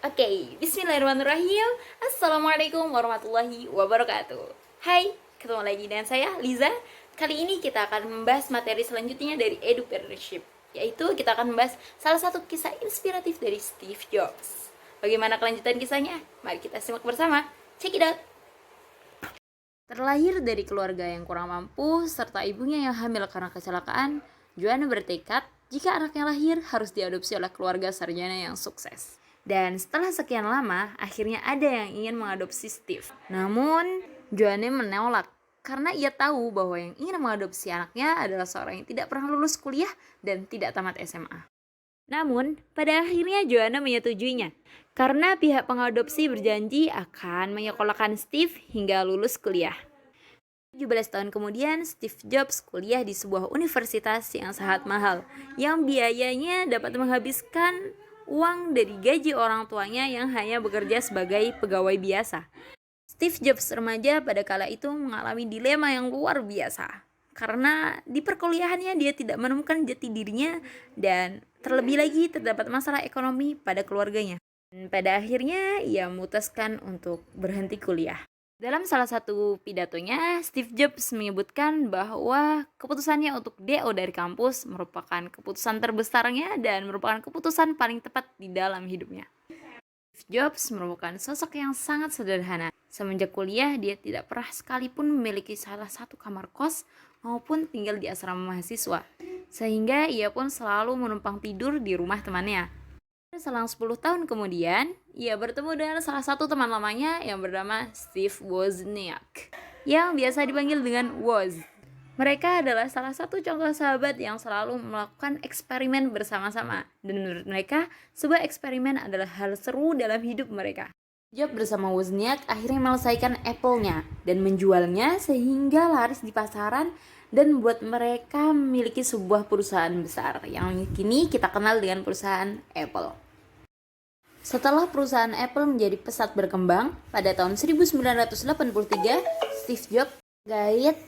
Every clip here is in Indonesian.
Oke, bismillahirrahmanirrahim. Assalamualaikum warahmatullahi wabarakatuh. Hai, ketemu lagi dengan saya, Liza. Kali ini kita akan membahas materi selanjutnya dari Edupreneurship, yaitu kita akan membahas salah satu kisah inspiratif dari Steve Jobs. Bagaimana kelanjutan kisahnya? Mari kita simak bersama. Check it out! Terlahir dari keluarga yang kurang mampu, serta ibunya yang hamil karena kecelakaan, Joanna bertekad jika anaknya lahir harus diadopsi oleh keluarga sarjana yang sukses. Dan setelah sekian lama, akhirnya ada yang ingin mengadopsi Steve. Namun, Joanna menolak karena ia tahu bahwa yang ingin mengadopsi anaknya adalah seorang yang tidak pernah lulus kuliah dan tidak tamat SMA. Namun, pada akhirnya Joanna menyetujuinya karena pihak pengadopsi berjanji akan menyekolahkan Steve hingga lulus kuliah. 17 tahun kemudian, Steve Jobs kuliah di sebuah universitas yang sangat mahal, yang biayanya dapat menghabiskan uang dari gaji orang tuanya yang hanya bekerja sebagai pegawai biasa. Steve Jobs remaja pada kala itu mengalami dilema yang luar biasa, karena di perkuliahannya dia tidak menemukan jati dirinya dan terlebih lagi terdapat masalah ekonomi pada keluarganya. Dan pada akhirnya ia memutuskan untuk berhenti kuliah. Dalam salah satu pidatonya, Steve Jobs menyebutkan bahwa keputusannya untuk DO dari kampus merupakan keputusan terbesarnya dan merupakan keputusan paling tepat di dalam hidupnya. Steve Jobs merupakan sosok yang sangat sederhana. Semenjak kuliah, dia tidak pernah sekalipun memiliki salah satu kamar kos maupun tinggal di asrama mahasiswa, sehingga ia pun selalu menumpang tidur di rumah temannya. Selang 10 tahun kemudian, ia bertemu dengan salah satu teman lamanya yang bernama Steve Wozniak, yang biasa dipanggil dengan Woz. Mereka adalah salah satu contoh sahabat yang selalu melakukan eksperimen bersama-sama, dan menurut mereka, sebuah eksperimen adalah hal seru dalam hidup mereka. Jobs bersama Wozniak akhirnya menyelesaikan Apple-nya dan menjualnya sehingga laris di pasaran dan membuat mereka memiliki sebuah perusahaan besar yang kini kita kenal dengan perusahaan Apple. Setelah perusahaan Apple menjadi pesat berkembang, pada tahun 1983, Steve Jobs menggait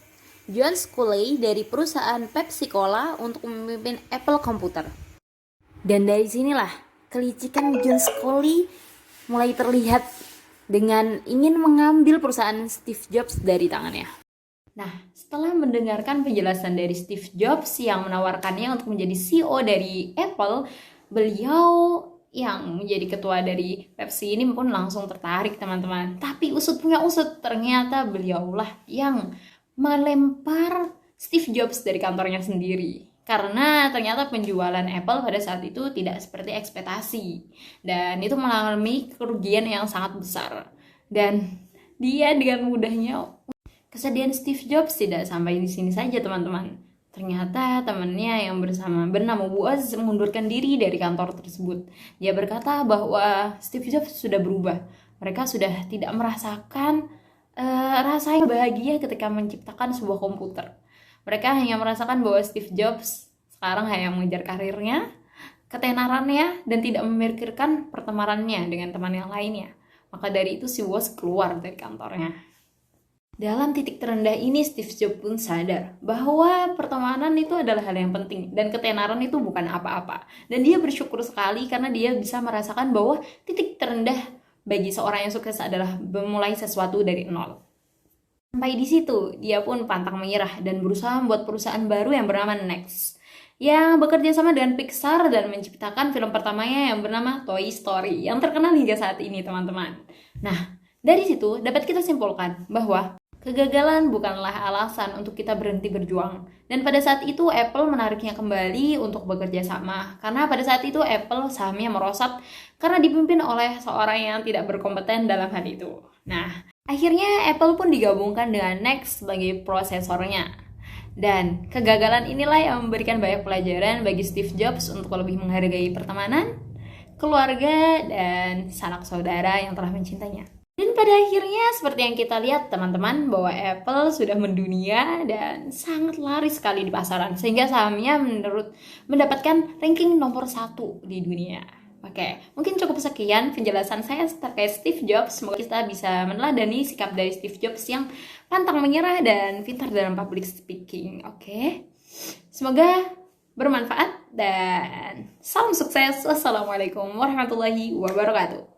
John Sculley dari perusahaan Pepsi Cola untuk memimpin Apple Computer. Dan dari sinilah kelicikan John Sculley mulai terlihat dengan ingin mengambil perusahaan Steve Jobs dari tangannya. Nah, setelah mendengarkan penjelasan dari Steve Jobs yang menawarkannya untuk menjadi CEO dari Apple, beliau yang menjadi ketua dari Pepsi ini pun langsung tertarik, teman-teman. Tapi usut punya usut, ternyata beliaulah yang melempar Steve Jobs dari kantornya sendiri. Karena ternyata penjualan Apple pada saat itu tidak seperti ekspektasi. Dan itu mengalami kerugian yang sangat besar. Dan dia dengan mudahnya. Kesedihan Steve Jobs tidak sampai di sini saja, teman-teman. Ternyata temannya yang bernama Woz mengundurkan diri dari kantor tersebut. Dia berkata bahwa Steve Jobs sudah berubah. Mereka sudah tidak merasakan rasa yang bahagia ketika menciptakan sebuah komputer. Mereka hanya merasakan bahwa Steve Jobs sekarang hanya mengejar karirnya, ketenarannya, dan tidak memikirkan pertemarannya dengan teman yang lainnya. Maka dari itu si Woz keluar dari kantornya. Dalam titik terendah ini, Steve Jobs pun sadar bahwa pertemanan itu adalah hal yang penting dan ketenaran itu bukan apa-apa. Dan dia bersyukur sekali karena dia bisa merasakan bahwa titik terendah bagi seorang yang sukses adalah memulai sesuatu dari nol. Sampai di situ, dia pun pantang menyerah dan berusaha membuat perusahaan baru yang bernama Next, yang bekerja sama dengan Pixar dan menciptakan film pertamanya yang bernama Toy Story, yang terkenal hingga saat ini, teman-teman. Nah, dari situ dapat kita simpulkan bahwa kegagalan bukanlah alasan untuk kita berhenti berjuang. Dan pada saat itu Apple menariknya kembali untuk bekerja sama. Karena pada saat itu Apple sahamnya merosot karena dipimpin oleh seorang yang tidak berkompeten dalam hal itu. Nah, akhirnya Apple pun digabungkan dengan Next sebagai prosesornya. Dan kegagalan inilah yang memberikan banyak pelajaran bagi Steve Jobs untuk lebih menghargai pertemanan, keluarga, dan sanak saudara yang telah mencintainya. Dan pada akhirnya seperti yang kita lihat, teman-teman, bahwa Apple sudah mendunia dan sangat laris sekali di pasaran, sehingga sahamnya mendapatkan ranking nomor 1 di dunia. Oke, mungkin cukup sekian penjelasan saya terkait Steve Jobs. Semoga kita bisa meneladani sikap dari Steve Jobs yang pantang menyerah dan pintar dalam public speaking. Oke, semoga bermanfaat dan salam sukses. Wassalamualaikum warahmatullahi wabarakatuh.